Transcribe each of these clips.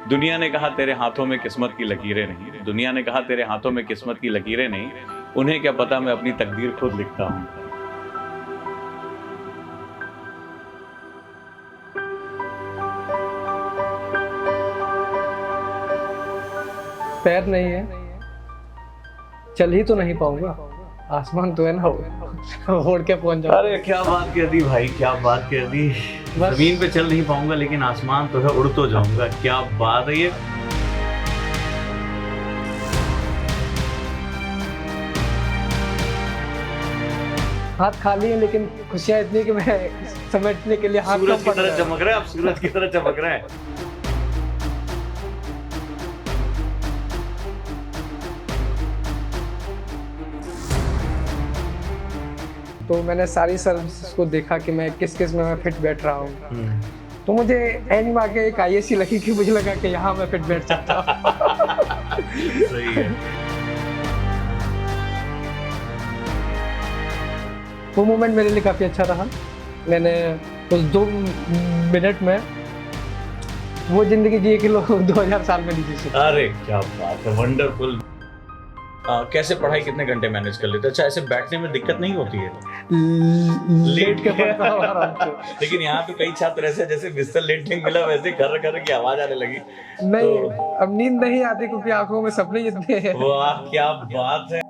दुनिया ने कहा तेरे हाथों में किस्मत की लकीरें नहीं, दुनिया ने कहा तेरे हाथों में किस्मत की लकीरें नहीं, उन्हें क्या पता मैं अपनी तकदीर खुद लिखता हूँ। पैर नहीं है, चल ही तो नहीं पाऊंगा, आसमान तो है ना, उड़ के पहुंच जाऊंगा। अरे क्या बात कह दी भाई, क्या बात कह दी। जमीन पे चल नहीं पाऊंगा लेकिन आसमान तो है, उड़ तो जाऊंगा। क्या बात है ये। हाथ खाली है लेकिन खुशियां इतनी कि मैं समेटने के लिए हाथ सूरज की पड़ तरह रहा है। चमक रहे हैं आप, सूरज की तरह चमक रहे हैं। तो मैंने सारी सर्विसेज को देखा कि मैं किस किस में मैं फिट बैठ रहा हूँ। तो मुझे एंड में आके एक IAC लगी कि मुझे लगा कि यहाँ मैं फिट बैठ सकता हूँ। सही है। वो मोमेंट मेरे लिए काफ़ी अच्छा रहा। मैंने उस 2 मिनट में वो जिंदगी जी कि लोग 2000 साल में नहीं जी सकते। अरे क्या बात है, वंडरफुल। कैसे पढ़ाई कितने घंटे मैनेज कर लेते? अच्छा, ऐसे बैठने में दिक्कत नहीं होती है? लेट के पढ़ता हूँ आराम से। लेकिन यहाँ तो कई छात्र ऐसे जैसे बिस्तर लेटने मिला वैसे घर घर की आवाज आने लगी। नहीं, अब नींद नहीं आती क्योंकि आंखों में सपने इतने हैं। वाह क्या बात है।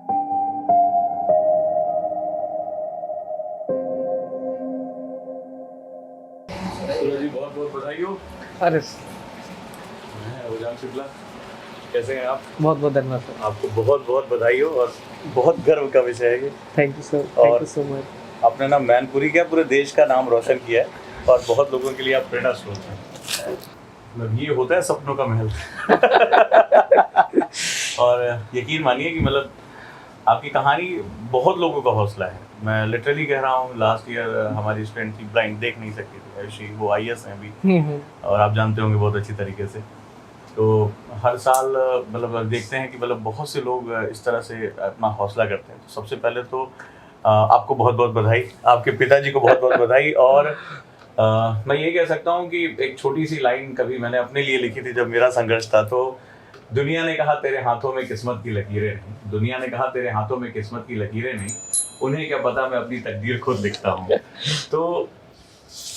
सूरज जी बहुत बहुत बधाई हो। अरे मैं उजान शुक्ला, कैसे हैं आप? बहुत बहुत धन्यवाद सर। आपको बहुत बहुत बधाई हो और बहुत गर्व का विषय है ये। Thank you sir, thank you so much. आपने ना मैनपुरी क्या पूरे देश का नाम रोशन किया है और बहुत लोगों के लिए आप प्रेरणा स्रोत हैं। मतलब ये होता है सपनों का महल। और यकीन मानिए कि मतलब आपकी कहानी बहुत लोगों का हौसला है। मैं लिटरली कह रहा हूँ, लास्ट ईयर हमारी स्टूडेंट थी, ब्लाइंड, देख नहीं सकती थी ऐसी, वो IAS हैं अभी और आप जानते होंगे बहुत अच्छी तरीके से। तो हर साल मतलब देखते हैं कि मतलब बहुत से लोग इस तरह से अपना हौसला करते हैं। तो सबसे पहले तो आपको बहुत बहुत बधाई, आपके पिताजी को बहुत बहुत बधाई। और मैं ये कह सकता हूँ कि एक छोटी सी लाइन कभी मैंने अपने लिए लिखी थी जब मेरा संघर्ष था। तो दुनिया ने कहा तेरे हाथों में किस्मत की लकीरें नहीं, दुनिया ने कहा तेरे हाथों में किस्मत की लकीरें नहीं, उन्हें क्या पता मैं अपनी तकदीर खुद लिखता हूँ। तो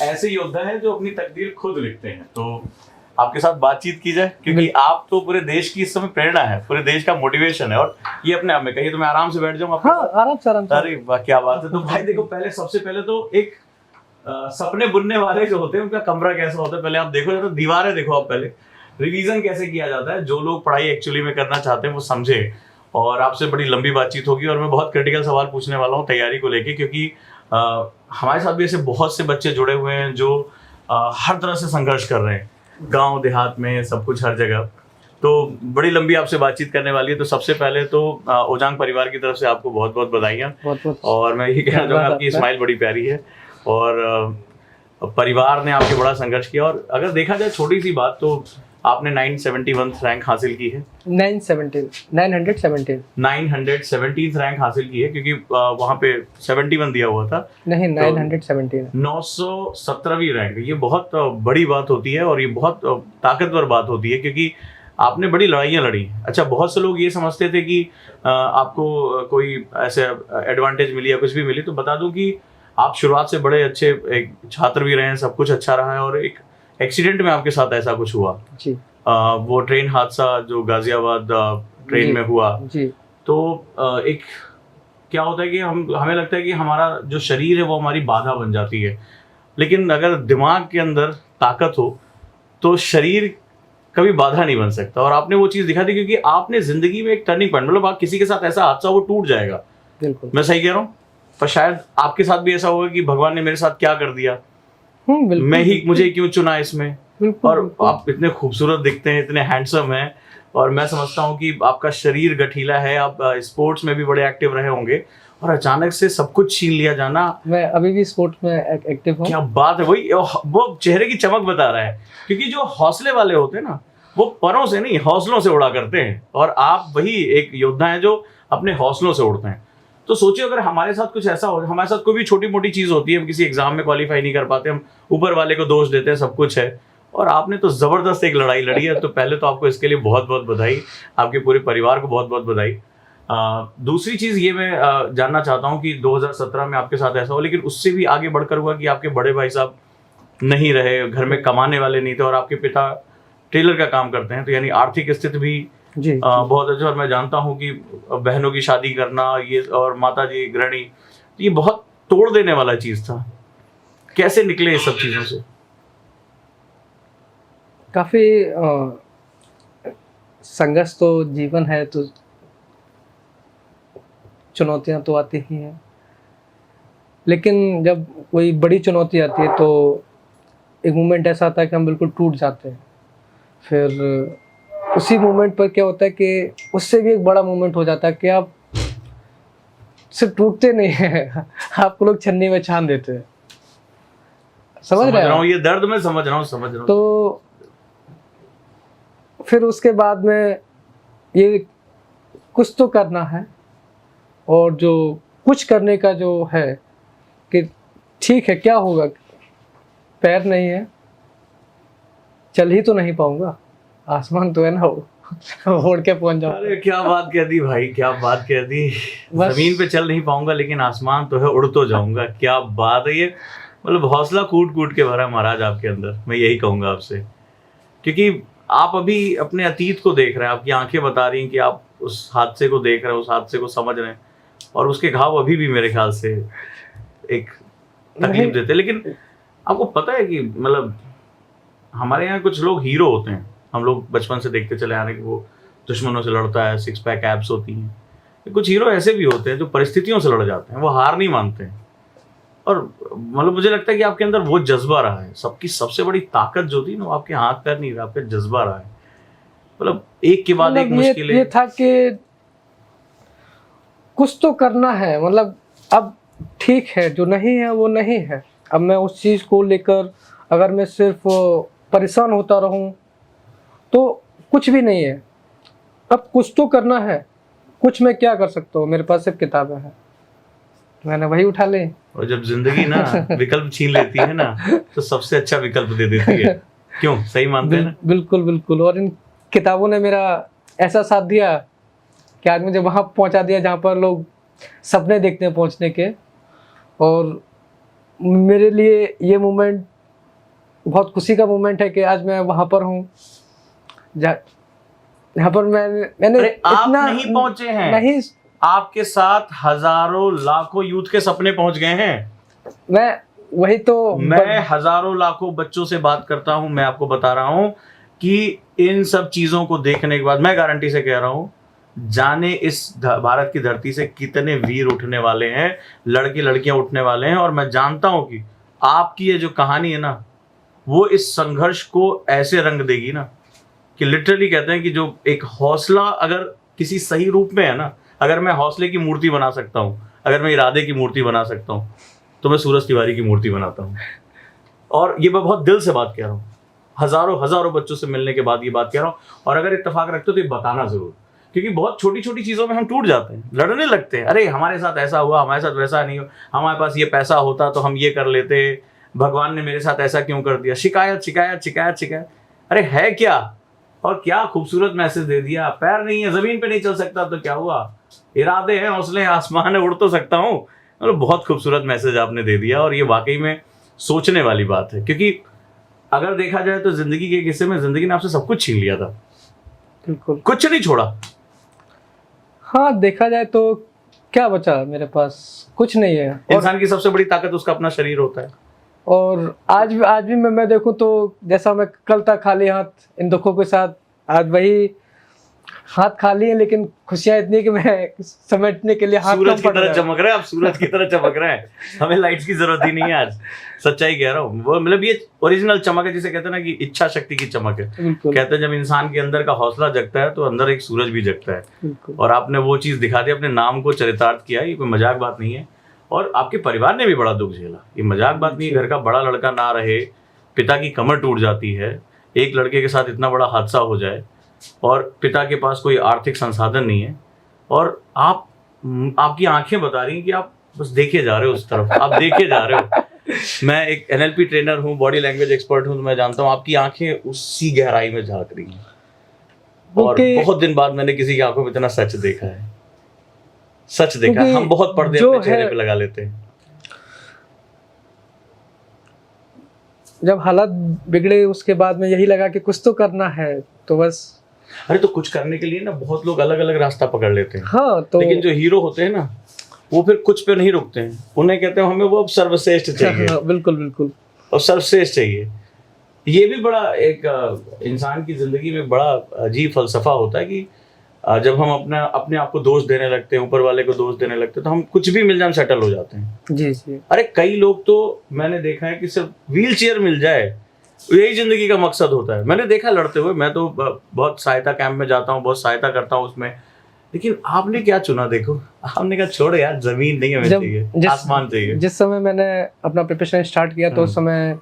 ऐसे योद्धा हैं जो अपनी तकदीर खुद लिखते हैं। तो आपके साथ बातचीत की जाए, क्योंकि आप तो पूरे देश की इस समय प्रेरणा है, पूरे देश का मोटिवेशन है। और ये अपने आप में कहिए तो मैं आराम से बैठ जाऊँ आपके साथ। हाँ, आराम से आराम से। अरे वाह क्या बात है। तो भाई देखो, पहले सबसे पहले तो एक सपने बुनने वाले जो होते हैं उनका कमरा कैसा होता है पहले आप देखो, तो दीवारें देखो आप पहले, रिवीजन कैसे किया जाता है, जो लोग पढ़ाई एक्चुअली में करना चाहते हैं वो समझे। और आपसे बड़ी लंबी बातचीत होगी और मैं बहुत क्रिटिकल सवाल पूछने वाला हूँ तैयारी को लेके, क्योंकि हमारे साथ भी ऐसे बहुत से बच्चे जुड़े हुए हैं जो हर तरह से संघर्ष कर रहे हैं, गांव देहात में सब कुछ, हर जगह। तो बड़ी लंबी आपसे बातचीत करने वाली है। तो सबसे पहले तो ओजांग परिवार की तरफ से आपको बहुत बहुत बधाइयाँ। और मैं ये कहना चाहूँगा आपकी स्माइल बड़ी प्यारी है और परिवार ने आपके बड़ा संघर्ष किया। और अगर देखा जाए छोटी सी बात, तो आपने 971 रैंक हासिल की है। 917 रैंक हासिल की है, क्योंकि वहाँ पे 71 दिया हुआ था। नहीं, 917 917वीं रैंक, ये बहुत बड़ी बात होती है और ये बहुत ताकतवर बात होती है, क्योंकि आपने बड़ी लड़ाइयाँ लड़ी। अच्छा, बहुत से लोग ये समझते थे कि आपको कोई ऐसे एडवांटेज मिली या कुछ भी मिली, तो बता दूं कि आप शुरुआत से बड़े अच्छे एक छात्र भी रहे हैं, सब कुछ अच्छा रहा है। और एक एक्सीडेंट में आपके साथ ऐसा कुछ हुआ जी, वो ट्रेन हादसा जो गाजियाबाद ट्रेन में हुआ जी। तो एक क्या होता है कि हमें लगता है कि हमारा जो शरीर है वो हमारी बाधा बन जाती है, लेकिन अगर दिमाग के अंदर ताकत हो तो शरीर कभी बाधा नहीं बन सकता। और आपने वो चीज़ दिखा दी, क्योंकि आपने जिंदगी में एक टर्निंग पॉइंट, मतलब आप किसी के साथ ऐसा हादसा वो टूट जाएगा, बिल्कुल मैं सही कह रहा हूँ, पर शायद आपके साथ भी ऐसा होगा कि भगवान ने मेरे साथ क्या कर दिया, मुझे क्यों चुना इसमें। और आप इतने खूबसूरत दिखते हैं, इतने हैंडसम हैं, और मैं समझता हूँ कि आपका शरीर गठीला है, आप स्पोर्ट्स में भी बड़े एक्टिव रहे होंगे, और अचानक से सब कुछ छीन लिया जाना। मैं अभी भी स्पोर्ट्स में एक्टिव हूँ। क्या बात है, वही वो चेहरे की चमक बता रहा है, क्योंकि जो हौसले वाले होते हैं ना, वो परों से नहीं हौसलों से उड़ा करते हैं, और आप वही एक योद्धा हैं जो अपने हौसलों से उड़ते हैं। तो सोचिए अगर हमारे साथ कुछ ऐसा हो, हमारे साथ कोई भी छोटी मोटी चीज़ होती है, हम किसी एग्जाम में क्वालिफाई नहीं कर पाते, हम ऊपर वाले को दोष देते हैं, सब कुछ है, और आपने तो जबरदस्त एक लड़ाई लड़ी है। तो पहले तो आपको इसके लिए बहुत बहुत बधाई, आपके पूरे परिवार को बहुत बहुत बधाई। दूसरी चीज ये मैं जानना चाहता हूँ कि 2017 में आपके साथ ऐसा हो, लेकिन उससे भी आगे बढ़कर हुआ कि आपके बड़े भाई साहब नहीं रहे, घर में कमाने वाले नहीं थे, और आपके पिता टेलर का काम करते हैं, तो यानी आर्थिक स्थिति भी जी बहुत अच्छा। और मैं जानता हूँ कि बहनों की शादी करना ये, और माता जी गृहिणी, तो ये बहुत तोड़ देने वाला चीज था। कैसे निकले इस सब चीजों से? काफी संघर्ष तो जीवन है, तो चुनौतियां तो आती ही हैं, लेकिन जब कोई बड़ी चुनौती आती है तो एक मोमेंट ऐसा आता है कि हम बिल्कुल टूट जाते हैं। फिर उसी मोमेंट पर क्या होता है कि उससे भी एक बड़ा मोमेंट हो जाता है कि आप सिर्फ टूटते नहीं हैं, आपको लोग छन्नी में छान देते हैं। समझ रहे हूँ, हैं? ये दर्द मैं समझ रहा हूँ। तो फिर उसके बाद में ये कुछ तो करना है, और जो कुछ करने का जो है कि ठीक है क्या होगा, पैर नहीं है, चल ही तो नहीं पाऊंगा, आसमान तो है ना, उड़ के पहुंच जाओ। अरे क्या बात कह दी भाई, क्या बात कह दी। जमीन पे चल नहीं पाऊंगा लेकिन आसमान तो है, उड़ तो जाऊंगा। क्या बात है ये, मतलब हौसला कूट कूट के भरा महाराज आपके अंदर, मैं यही कहूंगा आपसे। क्योंकि आप अभी अपने अतीत को देख रहे हैं, आपकी आंखें बता रही हैं कि आप उस हादसे को देख रहे हैं, उस हादसे को समझ रहे हैं, और उसके घाव अभी भी मेरे ख्याल से एक तकलीफ देते। लेकिन आपको पता है कि मतलब हमारे यहाँ कुछ लोग हीरो होते हैं, हम लोग बचपन से देखते चले आ रहे हैं कि वो दुश्मनों से लड़ता है, 6 पैक एब्स होती हैं। कुछ हीरो ऐसे भी होते हैं जो परिस्थितियों से लड़ जाते हैं, वो हार नहीं मानते हैं। और मतलब मुझे लगता है कि आपके अंदर वो जज्बा रहा है। सबकी सबसे बड़ी ताकत जो थी ना, वो आपके हाथ पैर नहीं रहा, आपका जज्बा रहा है। मतलब एक के बाद एक मुश्किलें। ये था कि कुछ तो करना है, मतलब अब ठीक है, जो नहीं है वो नहीं है। अब मैं उस चीज़ को लेकर अगर मैं सिर्फ परेशान होता रहूं तो कुछ भी नहीं है। अब कुछ तो करना है, कुछ मैं क्या कर सकता हूँ, मेरे पास सिर्फ किताबें हैं, मैंने वही उठा ले। और जब जिंदगी ना विकल्प छीन लेती है ना, तो सबसे अच्छा विकल्प दे देती है। क्यों, सही मानते हैं ना? बिल्कुल बिल्कुल। और इन किताबों ने मेरा ऐसा साथ दिया कि आज मुझे वहाँ पहुँचा दिया जहाँ पर लोग सपने देखते हैं पहुँचने के। और मेरे लिए ये मोमेंट बहुत खुशी का मोमेंट है कि आज मैं वहाँ पर हूँ जहाँ पर मैंने आप इतना नहीं पहुंचे हैं, नहीं, आपके साथ हजारों लाखों यूथ के सपने पहुंच गए हैं। मैं वही तो मैं हजारों लाखों बच्चों से बात करता हूं, मैं आपको बता रहा हूं कि इन सब चीजों को देखने के बाद मैं गारंटी से कह रहा हूं, जाने इस भारत की धरती से कितने वीर उठने वाले हैं, लड़के लड़कियां उठने वाले हैं। और मैं जानता हूं कि आपकी ये जो कहानी है ना, वो इस संघर्ष को ऐसे रंग देगी ना कि लिटरली कहते हैं कि जो एक हौसला अगर किसी सही रूप में है ना, अगर मैं हौसले की मूर्ति बना सकता हूँ, अगर मैं इरादे की मूर्ति बना सकता हूँ, तो मैं सूरज तिवारी की मूर्ति बनाता हूँ। और ये मैं बहुत दिल से बात कह रहा हूँ, हजारों हजारों बच्चों से मिलने के बाद ये बात कह रहा हूँ। और अगर इत्तेफाक रखते हो तो ये बताना जरूर, क्योंकि बहुत छोटी छोटी चीज़ों में हम टूट जाते हैं, लड़ने लगते हैं। अरे हमारे साथ ऐसा हुआ, हमारे साथ वैसा नहीं हुआ, हमारे पास ये पैसा होता तो हम ये कर लेते, भगवान ने मेरे साथ ऐसा क्यों कर दिया। शिकायत शिकायत शिकायत शिकायत। अरे है क्या, और क्या खूबसूरत मैसेज दे दिया। पैर नहीं है, जमीन पे नहीं चल सकता तो क्या हुआ, इरादे हैं, हौसले, आसमान है, उड़ तो सकता हूँ। मतलब बहुत खूबसूरत मैसेज आपने दे दिया। और ये वाकई में सोचने वाली बात है, क्योंकि अगर देखा जाए तो जिंदगी के एक हिस्से में जिंदगी ने आपसे सब कुछ छीन लिया था, बिल्कुल कुछ नहीं छोड़ा। हाँ, देखा जाए तो क्या बचा मेरे पास, कुछ नहीं है। इंसान की सबसे बड़ी ताकत उसका अपना शरीर होता है। और आज भी मैं देखूं तो जैसा मैं कल था खाली हाथ इन दुखों के साथ, आज वही हाथ खाली है, लेकिन खुशियां इतनी कि मैं समेटने के लिए हाथ सूरज की तरह चमक रहा है, आप सूरज की तरह चमक रहे हैं। हमें लाइट्स की जरूरत ही नहीं है आज, सच्चाई कह रहा हूँ। वो मतलब ये ओरिजिनल चमक है, जिसे कहते हैं ना कि इच्छा शक्ति की चमक है। कहते हैं जब इंसान के अंदर का हौसला जगता है तो अंदर एक सूरज भी जगता है। और आपने वो चीज दिखा दी, अपने नाम को चरितार्थ किया, ये कोई मजाक बात नहीं है। और आपके परिवार ने भी बड़ा दुख झेला, ये मजाक बात नहीं है। घर का बड़ा लड़का ना रहे, पिता की कमर टूट जाती है, एक लड़के के साथ इतना बड़ा हादसा हो जाए, और पिता के पास कोई आर्थिक संसाधन नहीं है, और आपकी आंखें बता रही हैं कि आप बस देखे जा रहे हो उस तरफ, आप देखे जा रहे हो। मैं एक NLP ट्रेनर हूँ, बॉडी लैंग्वेज एक्सपर्ट हूँ, तो मैं जानता हूँ आपकी आंखें उसी गहराई में झांक रही हैं। और बहुत दिन बाद मैंने किसी की आंखों में इतना सच देखा है, सच देखा है। हम बहुत पर्दे अपने चेहरे पे लगा लेते हैं। जब हालात बिगड़े उसके बाद में यही लगा कि कुछ तो करना है, तो बस। अरे तो कुछ करने के लिए ना बहुत लोग अलग अलग रास्ता पकड़ लेते हैं। हाँ, तो लेकिन जो हीरो होते हैं ना, वो फिर कुछ पे नहीं रुकते हैं। उन्हें कहते हैं हमें वो अब सर्वश्रेष्ठ चाहिए। हाँ, बिल्कुल बिल्कुल। और सर्वश्रेष्ठ चाहिए। ये भी बड़ा एक इंसान की जिंदगी में बड़ा अजीब फलसफा होता है कि जब हम अपने आप को दोष देने लगते हैं, ऊपर वाले को दोष देने लगते हैं, तो हम कुछ भी मिल जाए सेटल हो जाते हैं। जी जी। अरे कई लोग तो मैंने देखा है कि सिर्फ व्हील चेयर मिल जाए यही जिंदगी का मकसद होता है। मैंने देखा लड़ते हुए। मैं तो बहुत सहायता कैंप में जाता हूँ, बहुत सहायता करता हूँ उसमें। लेकिन आपने क्या चुना? देखो, आपने कहा छोड़ यार, जमीन नहीं हमें चाहिए, आसमान चाहिए। जिस समय मैंने अपना प्रिपरेशन स्टार्ट किया तो उस समय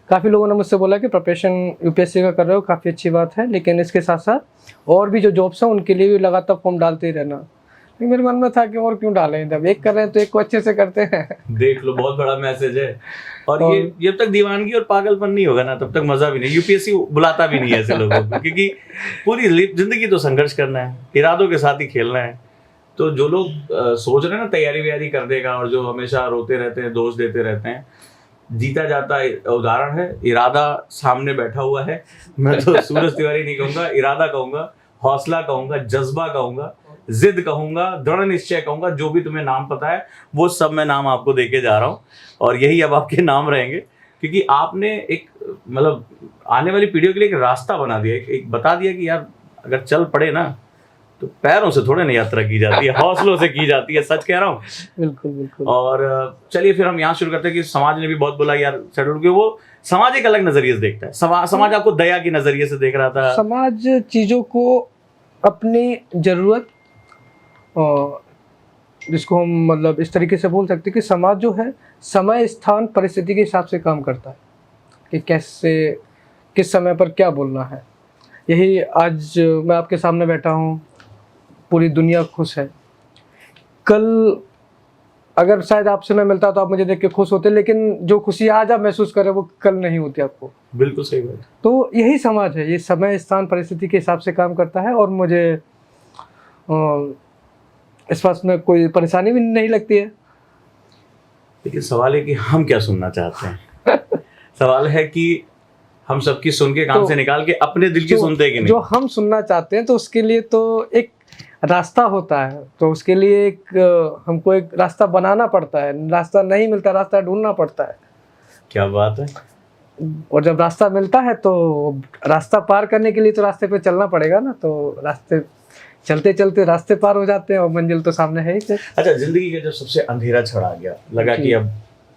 काफ़ी लोगों ने मुझसे बोला कि प्रिपरेशन यूपीएससी का कर रहे हो, काफ़ी अच्छी बात है, लेकिन इसके साथ साथ और भी जो जॉब्स हैं उनके लिए भी लगातार फॉर्म डालते ही रहना। लेकिन मेरे मन में था कि और क्यों डालें, जब एक कर रहे हैं तो एक को अच्छे से करते हैं। देख लो, बहुत बड़ा मैसेज है। और ये जब तक दीवानगी और पागलपन नहीं होगा ना, तब तक मजा भी नहीं। यूपीएससी बुलाता भी नहीं है ऐसे लोगों को, क्योंकि पूरी जिंदगी तो संघर्ष करना है, इरादों के साथ ही खेलना है। तो जो लोग सोच रहे हैं ना तैयारी व्यारी कर देगा, और जो हमेशा रोते रहते हैं, दोष देते रहते हैं, जीता जाता उदाहरण है। इरादा सामने बैठा हुआ है। मैं तो सूरज तिवारी नहीं कहूंगा, इरादा कहूंगा, हौसला कहूंगा, जज्बा कहूंगा, जिद कहूंगा, दृढ़ निश्चय कहूंगा। जो भी तुम्हें नाम पता है वो सब मैं नाम आपको देके जा रहा हूँ, और यही अब आपके नाम रहेंगे। क्योंकि आपने एक मतलब आने वाली पीढ़ियों के लिए एक रास्ता बना दिया, एक बता दिया कि यार अगर चल पड़े ना तो पैरों से थोड़े ना यात्रा की जाती है, हौसलों से की जाती है। सच कह रहा हूँ। बिल्कुल बिल्कुल। और चलिए फिर हम यहाँ शुरू करते हैं कि समाज ने भी बहुत बोला यार सेटल, कि वो समाज एक अलग नजरिए से देखता है। समाज आपको दया की नजरिए से देख रहा था। समाज चीज़ों को अपनी ज़रूरत, जिसको हम मतलब इस तरीके से बोल सकते हैं कि समाज जो है समय स्थान परिस्थिति के हिसाब से काम करता है कि कैसे किस समय पर क्या बोलना है। यही आज मैं आपके सामने बैठा हूँ, पूरी दुनिया खुश है। कल अगर शायद आपसे मैं मिलता तो आप मुझे देख के खुश होते, लेकिन जो खुशी आज आप महसूस कर रहे हो वो कल नहीं होती आपको। बिल्कुल सही बात। तो यही समाज है, ये समय स्थान परिस्थिति के हिसाब से काम करता है, और मुझे इस बात में कोई परेशानी भी नहीं लगती है। लेकिन सवाल है कि हम क्या सुनना चाहते हैं। सवाल है कि हम सबकी सुन के कान से निकाल के अपने दिल की सुनते हैं कि नहीं। जो हम सुनना चाहते हैं तो उसके लिए तो एक रास्ता होता है, तो उसके लिए एक हमको एक रास्ता बनाना पड़ता है। रास्ता नहीं मिलता, रास्ता ढूंढना पड़ता है। क्या बात है। और जब रास्ता मिलता है तो रास्ता पार करने के लिए तो रास्ते पे चलना पड़ेगा ना, तो रास्ते चलते चलते रास्ते पार हो जाते हैं और मंजिल तो सामने है ही। अच्छा, जिंदगी का जब सबसे अंधेरा छड़ आ गया, लगा कि अब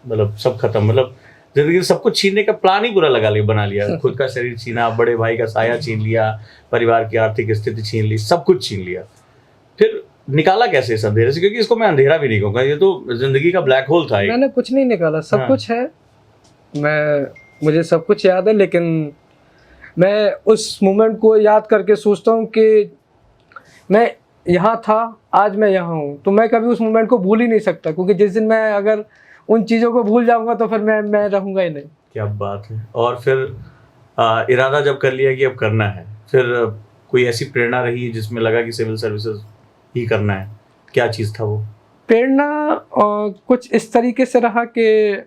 मतलब सब खत्म, मतलब जिंदगी सब कुछ छीनने का प्लान ही पूरा बना लिया। खुद का शरीर छीना, बड़े भाई का साया छीन लिया, परिवार की आर्थिक स्थिति छीन ली, सब कुछ छीन लिया। फिर निकाला कैसे इस अंधेरे से? क्योंकि इसको मैं अंधेरा भी नहीं कहूँगा, ये तो जिंदगी का ब्लैक होल था। मैंने कुछ नहीं निकाला, सब कुछ है। मुझे सब कुछ याद है, लेकिन मैं उस मोमेंट को याद करके सोचता हूँ कि मैं यहाँ था, आज मैं यहाँ हूँ, तो मैं कभी उस मोमेंट को भूल ही नहीं सकता। क्योंकि जिस दिन मैं अगर उन चीज़ों को भूल जाऊँगा तो फिर मैं रहूँगा ही नहीं। क्या बात है। और फिर इरादा जब कर लिया कि अब करना है, फिर कोई ऐसी प्रेरणा रही है जिसमें लगा कि सिविल सर्विसेज ही करना है? क्या चीज़ था वो? प्रेरणा कुछ इस तरीके से रहा कि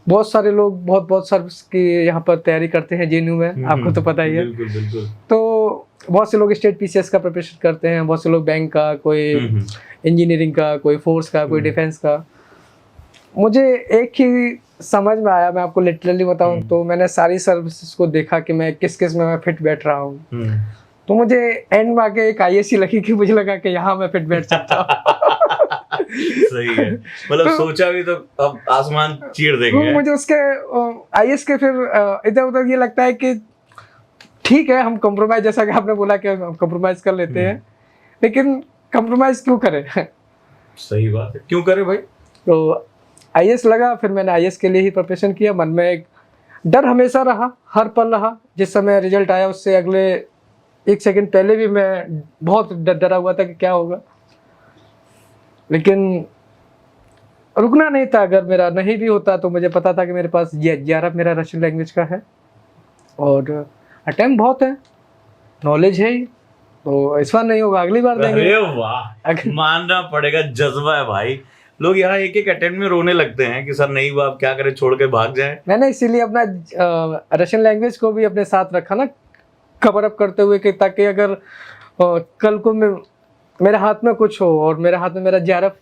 बहुत सारे लोग बहुत सर्विस की यहाँ पर तैयारी करते हैं JNU में, आपको तो पता ही है। बिल्कुल बिल्कुल। तो बहुत से लोग स्टेट PCS का प्रिपरेशन करते हैं, बहुत से लोग बैंक का, कोई इंजीनियरिंग का, कोई फोर्स का, कोई डिफेंस का। मुझे एक ही समझ में आया, मैं आपको लिटरली बताऊं तो मैंने सारी सर्विसेज को देखा कि मैं किस किस में मैं फिट बैठ रहा हूँ। तो मुझे एंड में आके एक IAS लगी कि मुझे लगा कि यहाँ मैं फिट बैठ सकता हूँ। सही है, मतलब तो, सोचा भी तो अब आसमान चीर देंगे। मुझे उसके IAS के फिर इधर उधर ये लगता है कि ठीक है, हम कॉम्प्रोमाइज, जैसा कि आपने बोला कि हम कॉम्प्रोमाइज कर लेते हैं, लेकिन कॉम्प्रोमाइज क्यों करें? सही बात है, क्यों करें भाई। तो IAS लगा, फिर मैंने IAS के लिए ही प्रिपरेशन किया। मन में एक डर हमेशा रहा, हर पल रहा। जिस समय रिजल्ट आया उससे अगले 1 सेकंड पहले भी मैं बहुत डरा हुआ था कि क्या होगा। लेकिन रुकना नहीं था। अगर मेरा नहीं भी होता तो मुझे पता था कि मेरे पास ये 11 मेरा रशियन लैंग्वेज का है और अटेम्प्ट बहुत है, नॉलेज है ही, तो इस बार नहीं होगा, अगली बार देंगे। अरे वाह, मानना पड़ेगा, जज्बा है भाई। लोग यहाँ एक एक अटेम्प्ट में रोने लगते हैं कि सर नहीं हुआ, अब क्या करें, छोड़ के भाग जाए। मैंने इसीलिए अपना रशियन लैंग्वेज को भी अपने साथ रखा ना, कवर अप करते हुए, कि ताकि अगर कल को मेरे हाथ में कुछ हो, और मेरे हाथ में मेरा JRF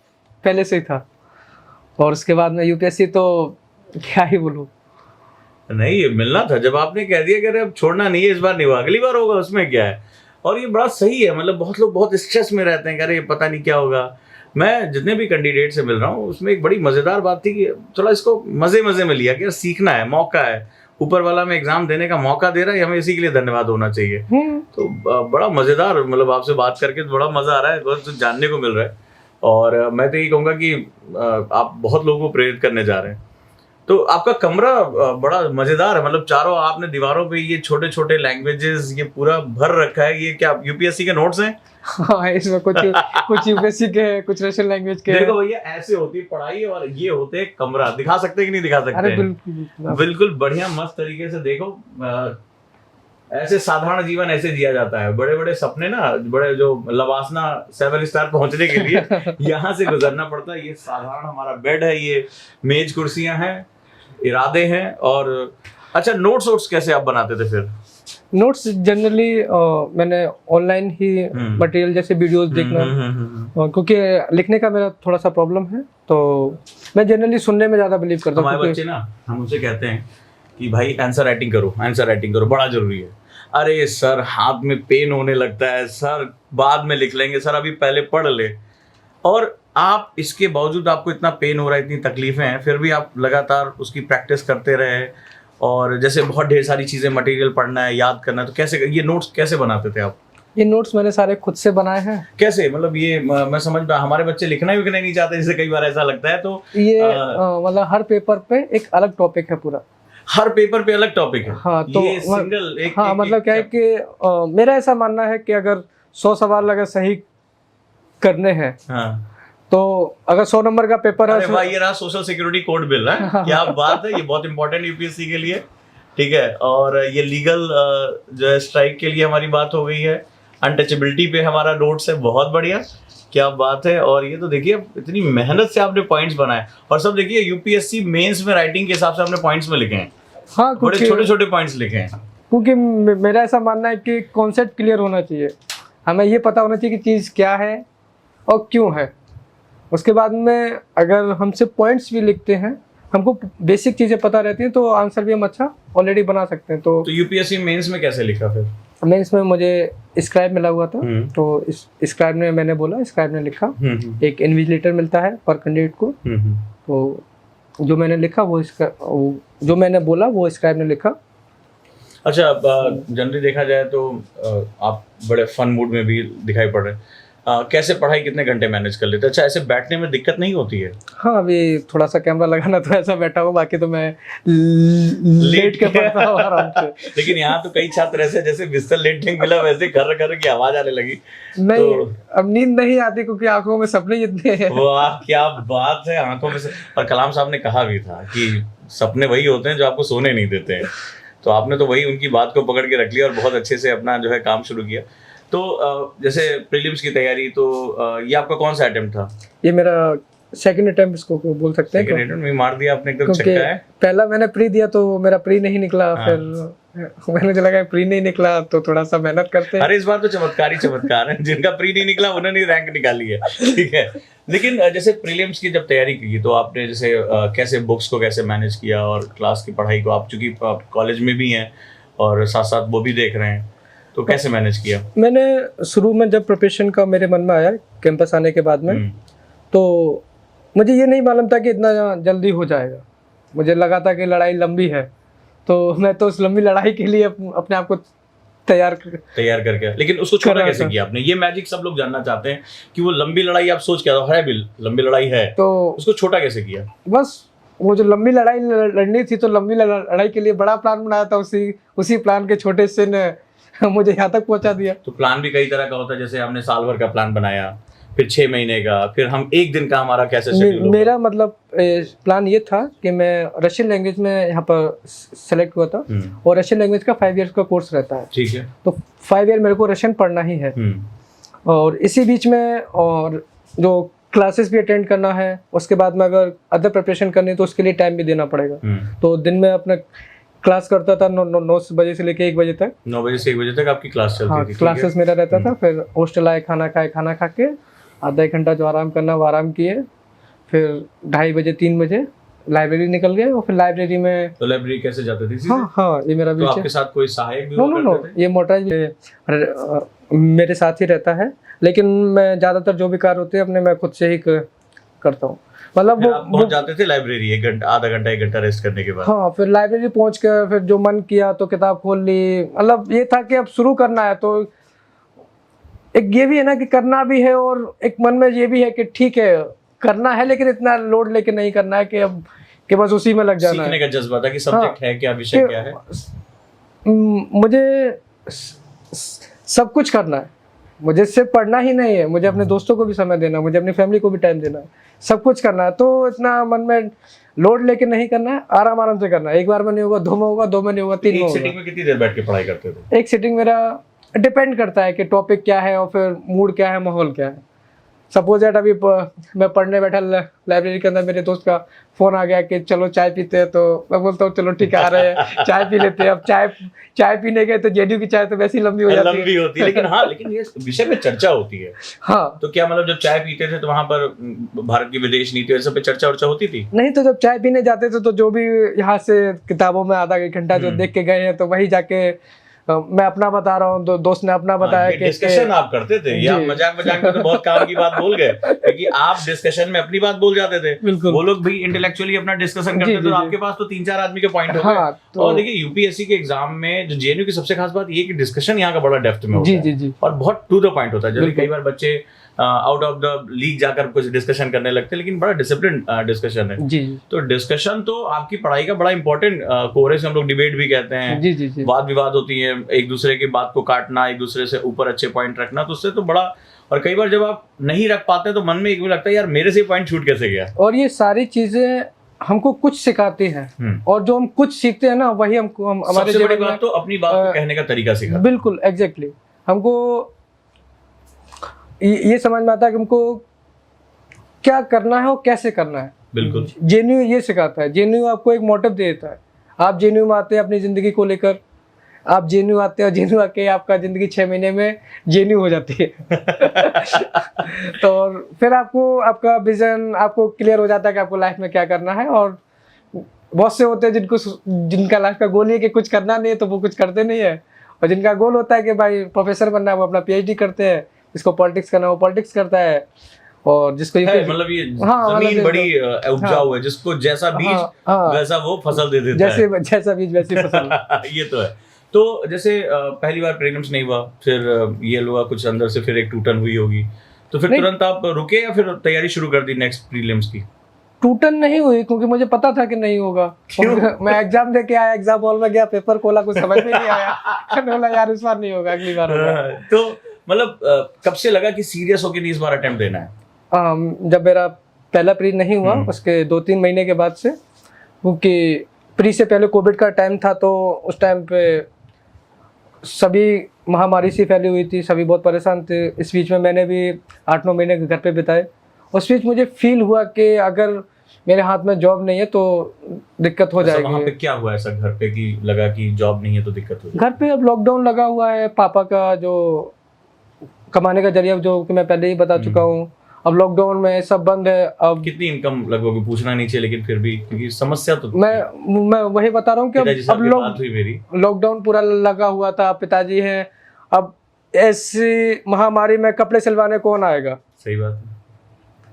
पहले से ही था और उसके बाद में UPSC, तो क्या ही बोलूँ। नहीं, ये मिलना था। जब आपने कह दिया कि अरे अब छोड़ना नहीं है, इस बार नहीं हुआ, अगली बार होगा, उसमें क्या है। और ये बड़ा सही है, मतलब बहुत लोग बहुत स्ट्रेस में रहते हैं कि अरे पता नहीं क्या होगा। मैं जितने भी कैंडिडेट से मिल रहा हूँ उसमें एक बड़ी मज़ेदार बात थी कि थोड़ा इसको मज़े मज़े में लिया कि यार सीखना है, मौका है, ऊपर वाला में एग्जाम देने का मौका दे रहा है, हमें इसी के लिए धन्यवाद होना चाहिए। तो बड़ा मज़ेदार, मतलब आपसे बात करके तो बड़ा मज़ा आ रहा है, बहुत कुछ जानने को मिल रहा है। और मैं तो यही कहूँगा कि आप बहुत लोगों को प्रेरित करने जा रहे हैं। तो आपका कमरा बड़ा मजेदार है, मतलब चारों आपने दीवारों पे ये छोटे छोटे लैंग्वेजेस ये पूरा भर रखा है। ये क्या UPSC के नोट्स हैं? हाँ, इसमें कुछ UPSC के है, कुछ रशियन लैंग्वेज के। देखो भैया, ऐसे होती है पढ़ाई और ये होते हैं कमरा। दिखा सकते हैं कि नहीं दिखा सकते? अरे बिल्कुल बिल्कुल बढ़िया मस्त तरीके से। देखो ऐसे साधारण जीवन ऐसे जिया जाता है। बड़े बड़े सपने ना, बड़े जो लवासना 7 स्टार पहुंचने के लिए यहाँ से गुजरना पड़ता है। ये साधारण हमारा बेड है, ये मेज कुर्सियां हैं, इरादे हैं। और अच्छा, नोट्स कैसे आप बनाते थे फिर? नोट्स जनरली मैंने ऑनलाइन ही मटेरियल जैसे वीडियोस देखना, क्योंकि लिखने का मेरा थोड़ा सा प्रॉब्लम है, तो मैं जनरली सुनने में ज्यादा बिलीव करता हूँ। हमारे बच्चे ना, हम उनसे कहते हैं कि भाई आंसर राइटिंग करो, बड़ा जरूरी है। अरे सर हाथ में पेन होने लगता है, सर बाद में लिख लेंगे, सर अभी पहले पढ़ ले। और आप इसके बावजूद आपको इतना पेन हो रहा है, इतनी तकलीफें हैं, फिर भी आप लगातार उसकी प्रैक्टिस करते रहे। और जैसे बहुत ढेर सारी चीज़ें, मटेरियल पढ़ना है, याद करना है, तो कैसे ये नोट्स कैसे बनाते थे आप? ये नोट्स मैंने सारे खुद से बनाए हैं। कैसे, मतलब ये मैं समझ पा, हमारे बच्चे लिखना ही नहीं चाहते, जैसे कई बार ऐसा लगता है। तो ये मतलब हर पेपर पे एक अलग टॉपिक है पूरा, हर पेपर पे अलग टॉपिक है। हाँ, तो ये सिंगल एक, हाँ, मतलब क्या है कि मेरा ऐसा मानना है कि अगर 100 सवाल अगर सही करने हैं, हाँ, तो अगर 100 नंबर का पेपर है, अरे भाई ये रहा सोशल सिक्योरिटी कोड बिल है। क्या बात है, ये बहुत इंपॉर्टेंट UPSC के लिए, ठीक है। और ये लीगल जो है स्ट्राइक के लिए हमारी बात हो गई है, अनटचेबिलिटी पे हमारा नोट्स है, बहुत बढ़िया, क्या बात है। और ये तो देखिए इतनी मेहनत से आपने पॉइंट्स बनाए, और सब देखिए UPSC मेंस में राइटिंग के हिसाब से आपने पॉइंट्स में लिखे हैं। हाँ, बड़े छोटे छोटे पॉइंट्स लिखे हैं, क्योंकि मेरा ऐसा मानना है कि कॉन्सेप्ट क्लियर होना चाहिए, हमें ये पता होना चाहिए कि चीज़ क्या है और क्यों है। उसके बाद में अगर हमसे पॉइंट्स भी लिखते हैं, हमको बेसिक चीज़ें पता रहती हैं, तो आंसर भी हम अच्छा ऑलरेडी बना सकते हैं। तो UPSC मेंस में कैसे लिखा फिर? मेंस में मुझे स्क्राइब मिला हुआ था, तो इस स्क्राइब में मैंने बोला, स्क्राइब ने लिखा। एक इन्विजिलेटर मिलता है पर कैंडिडेट को, तो जो मैंने लिखा वो जो मैंने बोला वो स्क्राइब ने लिखा। अच्छा, जनरली देखा जाए तो आप बड़े फन मूड में भी दिखाई पड़ रहे हैं। कैसे पढ़ाई कितने घंटे मैनेज कर लेते हैं? अच्छा, ऐसे बैठने में दिक्कत नहीं होती है? हाँ, अभी थोड़ा सा कैमरा लगाना तो ऐसा बैठा हूँ, बाकी तो मैं लेट के पढ़ता हूँ आराम से। लेकिन यहाँ तो कई छात्र ऐसे, जैसे बिस्तर लेटने मिला वैसे घर घर की आवाज आने लगी। नहीं, अब नींद नहीं आती क्योंकि आंखों में सपने इतने हैं। वाह, क्या बात है, आंखों में से। और कलाम साहब ने कहा भी था कि सपने वही होते हैं जो आपको सोने नहीं देते हैं। तो आपने तो वही उनकी बात को पकड़ के रख लिया और बहुत अच्छे से अपना जो है काम शुरू किया। तो जैसे प्रीलिम्स की तैयारी, तो ये आपका कौन सा अटेम्प्ट था? ये मेरा सेकंड अटेम्प्ट इसको बोल सकते हैं। सेकंड अटेम्प्ट में मार दिया आपने, एकदम छक्का है। पहला मैंने प्री दिया तो मेरा प्री नहीं निकला। हाँ। फिर मैंने जो लगा प्री नहीं निकला तो थोड़ा सा मेहनत करते हैं। अरे इस बार तो चमत्कार है, जिनका प्री नहीं निकला उन्होंने रैंक निकाली है, ठीक है। लेकिन जैसे प्रीलिम्स की जब तैयारी की तो आपने जैसे कैसे बुक्स को कैसे मैनेज किया, और क्लास की पढ़ाई को, आप चूंकि कॉलेज में भी हैं और साथ साथ वो भी देख रहे हैं, तो कैसे मैनेज किया? मैंने शुरू में जब प्रिपरेशन का मेरे मन में आया कैंपस आने के बाद में, तो मुझे ये नहीं मालूम था कि इतना जल्दी हो जाएगा। मुझे लगा था कि लड़ाई लंबी है, तो मैं तो उस लंबी लड़ाई के लिए अपने आप को तैयार करके। लेकिन उसको छोटा कैसे किया आपने? ये मैजिक सब लोग जानना चाहते हैं कि वो लंबी लड़ाई आप सोच क्या है, बिल लंबी लड़ाई है, तो उसको छोटा कैसे किया? बस वो जो लंबी लड़ाई लड़नी थी, तो लंबी लड़ाई के लिए बड़ा प्लान बनाया था, उसी प्लान के छोटे से ने मुझे यहाँ तक पहुँचा दिया। तो प्लान भी कई तरह का होता है, जैसे हमने साल भर का प्लान बनाया, फिर 6 महीने का, फिर हम 1 दिन का, हमारा कैसे शेड्यूल होगा? मेरा मतलब प्लान ये था कि मैं रशियन लैंग्वेज में यहाँ पर सेलेक्ट हुआ था, और रशियन लैंग्वेज का 5 इयर्स का कोर्स रहता है। ठीक है। तो 5 ईयर मेरे को रशियन पढ़ना ही है, और इसी बीच में और जो क्लासेस भी अटेंड करना है, उसके बाद में अगर अदर प्रिपरेशन करनी है तो उसके लिए टाइम भी देना पड़ेगा। तो दिन में अपना क्लास करता था 9 बजे से लेके 1 बजे तक। 9 बजे से 1 बजे तक आपकी क्लास चलती हाँ, थी? क्लासेस मेरा रहता था। फिर हॉस्टल आए, खाना खाए, खाना खा के आधा 1 घंटा जो आराम करना वो आराम किए, फिर 2:30 बजे 3 बजे लाइब्रेरी निकल गए, और फिर लाइब्रेरी में। तो लाइब्रेरी कैसे जाते थे? हाँ, ये मेरा तो आपके साथ कोई सहायक भी हुआ करते थे? ये मोटराइज मेरे साथ ही रहता है, लेकिन मैं ज़्यादातर जो भी कार्य होते हैं अपने मैं खुद से ही करता हूँ। मतलब वो पहुंच जाते थे लाइब्रेरी 1 घंटा, आधा घंटा 1 घंटा रेस्ट करने के बाद? हाँ, फिर लाइब्रेरी पहुंच कर फिर जो मन किया तो किताब खोल ली। मतलब ये था कि अब शुरू करना है, तो एक ये भी है ना कि करना भी है, और एक मन में ये भी है कि ठीक है करना है, लेकिन इतना लोड लेके नहीं करना है कि अब कि बस उसी में लग जाना है। सीखने का जज्बा था कि सब्जेक्ट है क्या, विषय क्या है? मुझे सब कुछ करना है, मुझे सिर्फ पढ़ना ही नहीं है, मुझे अपने दोस्तों को भी समय देना है, मुझे अपनी फैमिली को भी टाइम देना है, सब कुछ करना है। तो इतना मन में लोड लेके नहीं करना है, आराम आराम से करना है। 1 बार में नहीं होगा, 2 में होगा, 2 में नहीं होगा, 3 में होगा। एक सिटिंग में कितनी देर बैठ के पढ़ाई करते थे? एक सिटिंग मेरा डिपेंड करता है कि टॉपिक क्या है और फिर मूड क्या है, माहौल क्या है। सपोज दैट अभी मैं पढ़ने बैठा लाइब्रेरी के अंदर, मेरे दोस्त का फोन आ गया कि चलो चाय पीते हैं, तो मैं बोलता हूँ चलो ठीक है, आ रहे हैं चाय पी लेते हैं। अब चाय पीने गए तो जेडीयू की चाय तो वैसे ही लंबी हो जाती है। लेकिन हाँ, लेकिन ये विषय पे चर्चा होती है। हाँ, तो क्या मतलब जब चाय पीते थे तो वहां पर भारत की विदेश नीति सब पे चर्चा होती थी? नहीं, तो जब चाय पीने जाते थे तो जो भी यहाँ से किताबों में आधा 1 घंटा जो देख के गए हैं, तो वही जाके मैं अपना बता रहा हूँ, दोस्त ने अपना बताया कि डिस्कशन आप करते थे, या मजाक में तो बहुत काम की बात बोल गए, क्योंकि आप डिस्कशन में अपनी बात बोल जाते थे। वो लोग भी इंटेलेक्चुअली अपना डिस्कशन करते थे, तो आपके पास तो 3-4 आदमी के पॉइंट हो गए। और देखिए यूपीएससी के एग्जाम में जो जेएनयू की सबसे खास बात ये कि डिस्कशन यहाँ का बड़ा डेप्थ में होता है और बहुत टू द पॉइंट होता है। जैसे कई बार बच्चे आउट ऑफ द लीग जाकर कुछ डिस्कशन करने लगते हैं, लेकिन बड़ा डिसिप्लिन डिस्कशन है। जी। तो डिस्कशन तो आपकी पढ़ाई का बड़ा इंपॉर्टेंट कोर है, हम लोग डिबेट भी कहते हैं। जी। वाद विवाद होती है, एक दूसरे की बात को काटना, एक दूसरे से ऊपर अच्छे पॉइंट रखना, तो उससे तो बड़ा। और कई बार जब आप नहीं रख पाते तो मन में एक भी लगता है यार मेरे से पॉइंट छूट कैसे गया। और ये सारी चीजें हमको कुछ सिखाती हैं, और जो हम कुछ सीखते हैं ना वही हम हमारे सबसे बड़ी बात तो अपनी बात को कहने का तरीका सिखाता है। बिल्कुल एग्जैक्टली। हमको ये समझ में आता है कि हमको क्या करना है और कैसे करना है। बिल्कुल जेएनयू ये सिखाता है, जेएनयू आपको एक मोटिव देता है। आप जेएनयू में आते हैं अपनी जिंदगी को लेकर, आप जेएनयू आते हैं और जेएनयू आके आपका जिंदगी 6 महीने में जेएनयू हो जाती है। तो फिर आपको आपका विजन आपको क्लियर हो जाता है कि आपको लाइफ में क्या करना है। और बहुत से होते हैं जिनका लाइफ का गोल ही है कि कुछ करना नहीं है, तो वो कुछ करते नहीं है। और जिनका गोल होता है कि भाई प्रोफेसर बनना है, वो अपना पीएचडी करते हैं। जिसको पॉलिटिक्स करना है वो पॉलिटिक्स करता है, और जिसको मतलब ये जमीन बड़ी उपजाऊ है, जिसको जैसा बीज वैसा वो फसल दे देता है। जैसा बीज वैसी फसल। ये तो है। तो जैसे पहली बार प्रीलिम्स नहीं हुआ, फिर ये हुआ कुछ अंदर से, फिर एक टूटन हुई होगी, तो फिर तुरंत आप रुके या फिर तैयारी शुरू कर दी नेक्स्ट प्रीलिम्स की? टूटन नहीं हुई, क्योंकि मुझे पता था कि नहीं होगा। मैं एग्जाम दे के आया, एग्जाम हॉल में गया, पेपर खोला, कुछ समझ में नहीं आया। बोला यार इस बार नहीं होगा, अगली बार होगा। तो मतलब कब से लगा कि सीरियस होकर इस बार अटेम्प्ट देना है? जब मेरा पहला प्री नहीं हुआ उसके 2-3 महीने के बाद से, क्योंकि प्री से पहले कोविड का टाइम था, तो उस टाइम पे सभी महामारी सी फैली हुई थी, सभी बहुत परेशान थे। इस बीच में मैंने भी 8-9 महीने घर पे बिताए। उस बीच मुझे फील हुआ कि अगर मेरे हाथ में जॉब नहीं है तो दिक्कत हो जाएगी। वहाँ पे क्या हुआ ऐसा घर पे कि लगा कि जॉब नहीं है तो दिक्कत हो जाएगी? घर पे अब लॉकडाउन लगा हुआ है, पापा का जो कमाने का जरिया जो कि मैं पहले ही बता चुका हूँ, अब लॉकडाउन में सब बंद है। अब कितनी इनकम लगभग पूछना नहीं चाहिए, लेकिन फिर भी क्योंकि समस्या तो मैं वही बता रहा हूँ कि अब लॉकडाउन पूरा लगा हुआ था, पिताजी हैं, अब ऐसी महामारी में कपड़े सिलवाने कौन आएगा? सही बात है।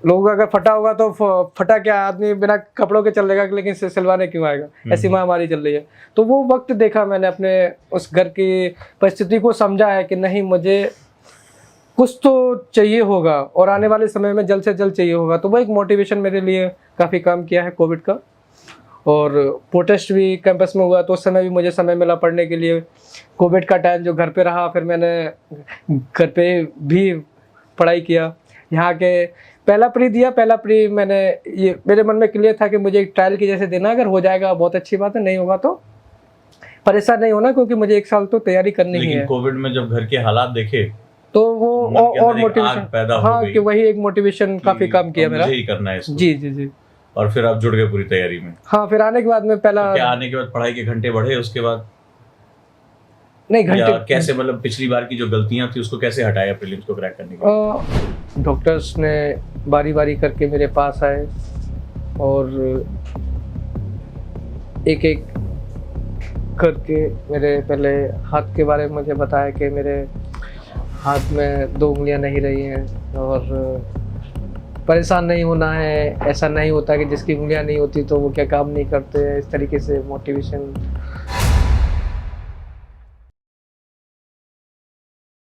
लोग अगर फटा होगा तो फटा क्या, आदमी बिना कपड़ों के चलेगा, लेकिन सिलवाने क्यों आएगा? ऐसी महामारी चल रही है। तो वो वक्त देखा मैंने, अपने उस घर की परिस्थिति को समझा है कि नहीं, मुझे कुछ तो चाहिए होगा और आने वाले समय में जल्द से जल्द चाहिए होगा। तो वो एक मोटिवेशन मेरे लिए काफ़ी काम किया है कोविड का। और प्रोटेस्ट भी कैंपस में हुआ, तो उस समय भी मुझे समय मिला पढ़ने के लिए। कोविड का टाइम जो घर पे रहा, फिर मैंने घर पे भी पढ़ाई किया। यहाँ के पहला प्री दिया। पहला प्री मैंने ये मेरे मन में क्लियर था कि मुझे एक ट्रायल की जैसे देना, अगर हो जाएगा बहुत अच्छी बात है, नहीं होगा तो परेशान नहीं होना, क्योंकि मुझे 1 साल तो तैयारी करनी ही लेकिन है। कोविड में जब घर के हालात देखे तो वो मन के और अंदर एक आग मोटिवेशन, पैदा हो हाँ गई कि वही एक मोटिवेशन काफी कि काम किया अब मेरा। मुझे ही करना है इसको। जी जी जी। और फिर आप जुड़ गए पूरी तैयारी में। हाँ, फिर आने के बाद में पहला क्या आने के बाद पढ़ाई के घंटे बढ़े उसके बाद, नहीं या घंटे कैसे, मतलब पिछली बार की जो गलतियां थी उसको कैसे हटाया प्रीलिम्स को क्रैक करने के लिए? डॉक्टर्स ने बारी बारी करके मेरे पास आए और एक एक करके मेरे पहले हाथ के बारे में मुझे बताया कि मेरे हाथ में 2 उंगलियां नहीं रही हैं और परेशान नहीं होना है, ऐसा नहीं होता कि जिसकी उंगलियां नहीं होती तो वो क्या काम नहीं करते हैं। इस तरीके से मोटिवेशन